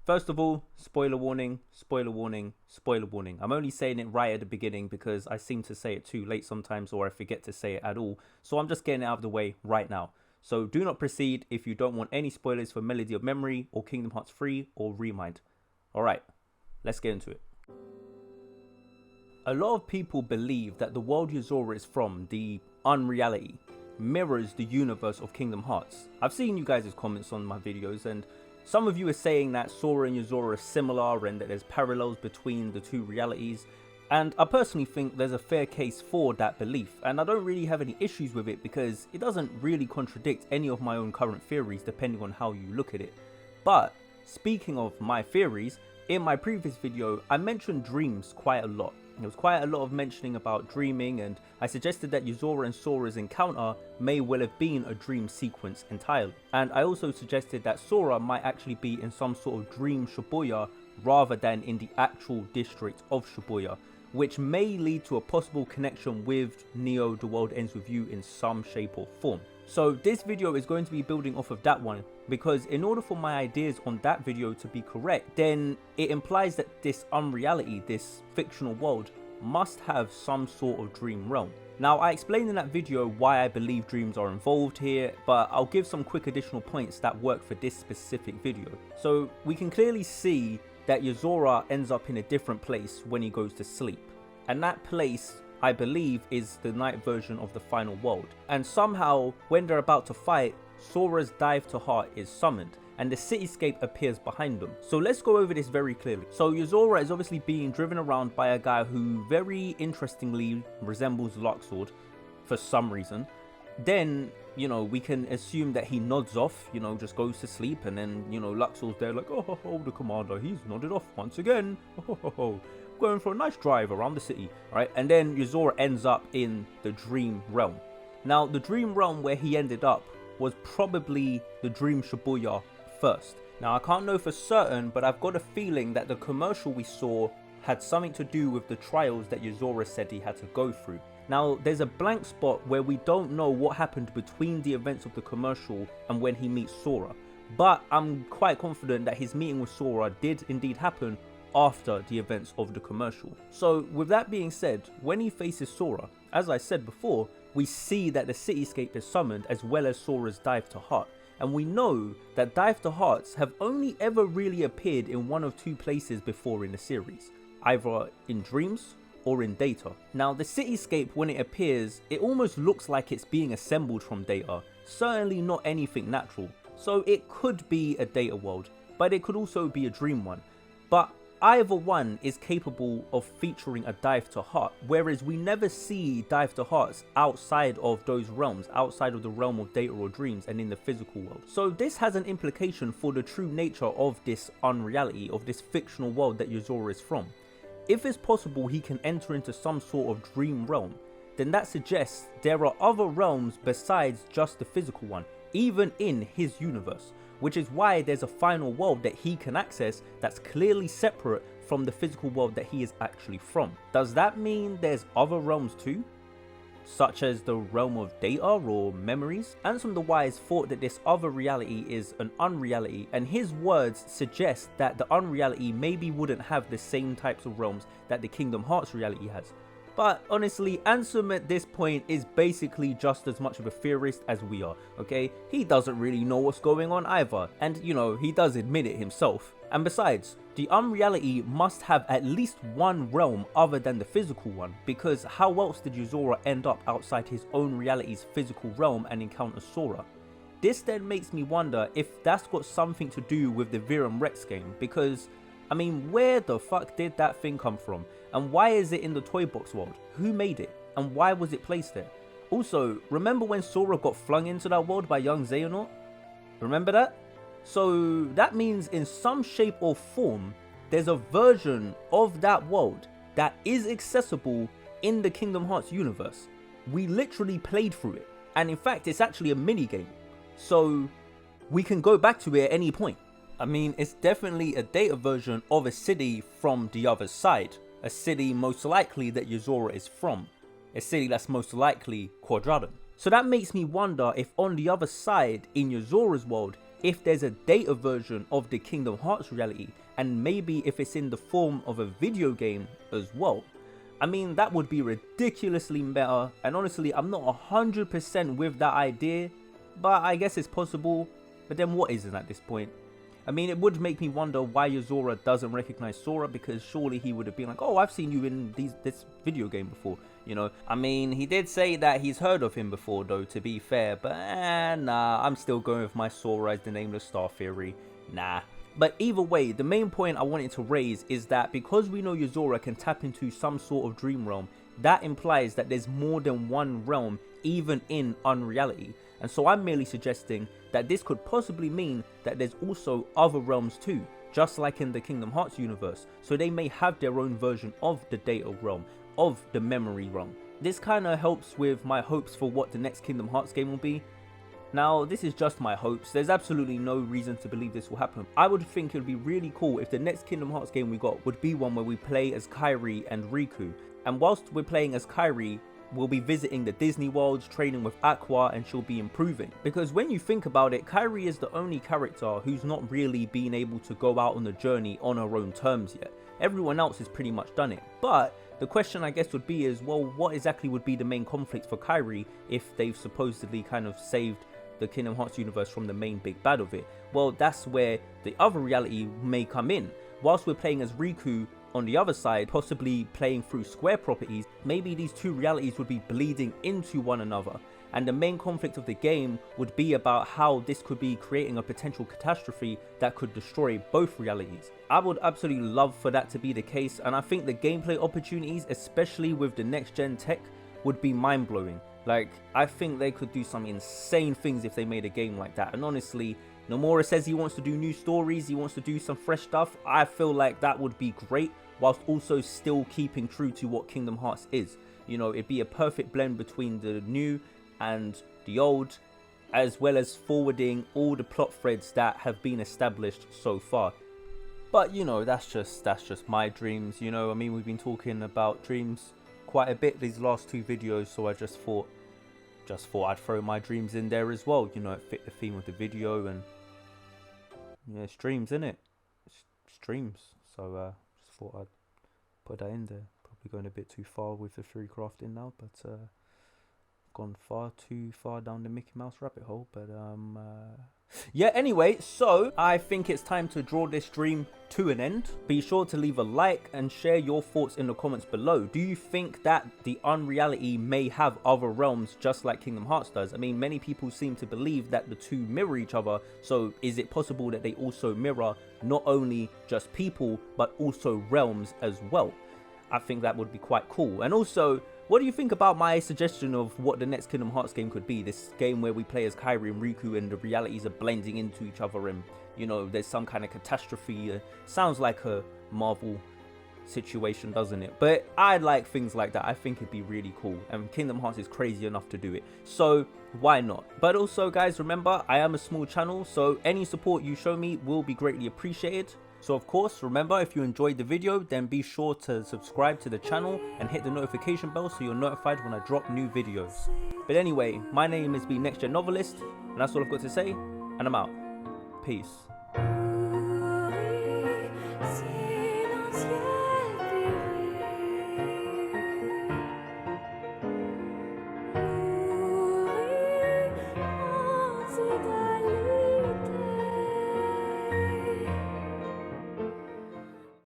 First of all, spoiler warning, spoiler warning, spoiler warning. I'm only saying it right at the beginning because I seem to say it too late sometimes, or I forget to say it at all. So I'm just getting it out of the way right now. So do not proceed if you don't want any spoilers for Melody of Memory or Kingdom Hearts 3 or Remind. Alright, let's get into it. A lot of people believe that the world Yozora is from, the Unreality, mirrors the universe of Kingdom Hearts. I've seen you guys' comments on my videos, and some of you are saying that Sora and Yozora are similar and that there's parallels between the two realities, and I personally think there's a fair case for that belief, and I don't really have any issues with it because it doesn't really contradict any of my own current theories depending on how you look at it. But speaking of my theories, in my previous video I mentioned dreams quite a lot. There was quite a lot of mentioning about dreaming, and I suggested that Yozora and Sora's encounter may well have been a dream sequence entirely. And I also suggested that Sora might actually be in some sort of dream Shibuya rather than in the actual district of Shibuya, which may lead to a possible connection with Neo The World Ends With You in some shape or form. So this video is going to be building off of that one, because in order for my ideas on that video to be correct, then it implies that this Unreality, this fictional world, must have some sort of dream realm. Now, I explained in that video why I believe dreams are involved here, but I'll give some quick additional points that work for this specific video. So we can clearly see that Yozora ends up in a different place when he goes to sleep, and that place, I believe, is the night version of the final world. And somehow, when they're about to fight, Sora's dive to heart is summoned, and the cityscape appears behind them. So let's go over this very clearly. So Yozora is obviously being driven around by a guy who very interestingly resembles Luxord for some reason. Then, you know, we can assume that he nods off, you know, just goes to sleep, and then, you know, Luxord's there like, oh, the commander, he's nodded off once again. Going for a nice drive around the city, right? And then Yozora ends up in the dream realm. Now, the dream realm where he ended up was probably the dream Shibuya first. Now, I can't know for certain, but I've got a feeling that the commercial we saw had something to do with the trials that Yozora said he had to go through. Now, there's a blank spot where we don't know what happened between the events of the commercial and when he meets Sora, but I'm quite confident that his meeting with Sora did indeed happen after the events of the commercial. So with that being said, when he faces Sora, as I said before, we see that the cityscape is summoned as well as Sora's dive to heart. And we know that dive to hearts have only ever really appeared in one of two places before in the series, either in dreams or in data. Now, the cityscape, when it appears, it almost looks like it's being assembled from data, certainly not anything natural. So it could be a data world, but it could also be a dream one. But either one is capable of featuring a dive to heart, whereas we never see dive to hearts outside of those realms, outside of the realm of data or dreams and in the physical world. So this has an implication for the true nature of this Unreality, of this fictional world that Yozora is from. If it's possible he can enter into some sort of dream realm, then that suggests there are other realms besides just the physical one, even in his universe, which is why there's a final world that he can access that's clearly separate from the physical world that he is actually from. Does that mean there's other realms too? Such as the realm of data or memories? Ansem the Wise thought that this other reality is an unreality, and his words suggest that the unreality maybe wouldn't have the same types of realms that the Kingdom Hearts reality has. But honestly, Ansem at this point is basically just as much of a theorist as we are, okay? He doesn't really know what's going on either, and you know, he does admit it himself. And besides, the Unreality must have at least one realm other than the physical one, because how else did Yozora end up outside his own reality's physical realm and encounter Sora? This then makes me wonder if that's got something to do with the Virum Rex game, because I mean, where the fuck did that thing come from? And why is it in the Toy Box world? Who made it? And why was it placed there? Also, remember when Sora got flung into that world by young Xehanort? Remember that? So that means in some shape or form, there's a version of that world that is accessible in the Kingdom Hearts universe. We literally played through it. And in fact, it's actually a mini game. So we can go back to it at any point. I mean, it's definitely a data version of a city from the other side. A city most likely that Yozora is from. A city that's most likely Quadratum. So that makes me wonder if on the other side, in Yozora's world, if there's a data version of the Kingdom Hearts reality, and maybe if it's in the form of a video game as well. I mean, that would be ridiculously meta, and honestly, I'm not 100% with that idea, but I guess it's possible. But then what isn't at this point? I mean, it would make me wonder why Yozora doesn't recognize Sora, because surely he would have been like, oh, I've seen you in this video game before, you know. I mean, he did say that he's heard of him before though, to be fair, but nah, I'm still going with my Sora as the Nameless Star theory. Nah. But either way, the main point I wanted to raise is that because we know Yozora can tap into some sort of dream realm, that implies that there's more than one realm even in Unreality. And so I'm merely suggesting that this could possibly mean that there's also other realms too, just like in the Kingdom Hearts universe. So they may have their own version of the data realm, of the memory realm. This kind of helps with my hopes for what the next Kingdom Hearts game will be. Now, this is just my hopes. There's absolutely no reason to believe this will happen. I would think it would be really cool if the next Kingdom Hearts game we got would be one where we play as Kairi and Riku. And whilst we're playing as Kairi, we'll be visiting the Disney worlds, training with Aqua, and she'll be improving. Because when you think about it, Kairi is the only character who's not really been able to go out on the journey on her own terms yet. Everyone else has pretty much done it. But the question I guess would be is, well, what exactly would be the main conflict for Kairi if they've supposedly kind of saved the Kingdom Hearts universe from the main big bad of it? Well, that's where the other reality may come in. Whilst we're playing as Riku on the other side, possibly playing through Square properties, maybe these two realities would be bleeding into one another, and the main conflict of the game would be about how this could be creating a potential catastrophe that could destroy both realities. I would absolutely love for that to be the case, and I think the gameplay opportunities, especially with the next gen tech, would be mind-blowing. Like, I think they could do some insane things if they made a game like that. And honestly, Nomura says he wants to do new stories, he wants to do some fresh stuff. I feel like that would be great, whilst also still keeping true to what Kingdom Hearts is. You know, it'd be a perfect blend between the new and the old, as well as forwarding all the plot threads that have been established so far. But you know, that's just my dreams. You know, I mean, we've been talking about dreams quite a bit these last two videos, so I just thought I'd throw my dreams in there as well. You know, it fit the theme of the video, and yeah, it's dreams, innit? It's dreams. So just thought I'd put that in there. Probably going a bit too far with the theory crafting now, but gone far too far down the Mickey Mouse rabbit hole. But yeah, anyway, so I think it's time to draw this dream to an end. Be sure to leave a like and share your thoughts in the comments below. Do you think that the Unreality may have other realms just like Kingdom Hearts does? I mean, many people seem to believe that the two mirror each other, so is it possible that they also mirror not only just people but also realms as well? I think that would be quite cool. And also, what do you think about my suggestion of what the next Kingdom Hearts game could be? This game where we play as Kairi and Riku and the realities are blending into each other, and you know, there's some kind of catastrophe. Sounds like a Marvel situation, doesn't it? But I like things like that. I think it'd be really cool, and Kingdom Hearts is crazy enough to do it, so why not? But also, guys, remember, I am a small channel, so any support you show me will be greatly appreciated. So of course, remember, if you enjoyed the video, then be sure to subscribe to the channel and hit the notification bell so you're notified when I drop new videos. But anyway, my name has been NextGenNovelist, and that's all I've got to say, and I'm out. Peace.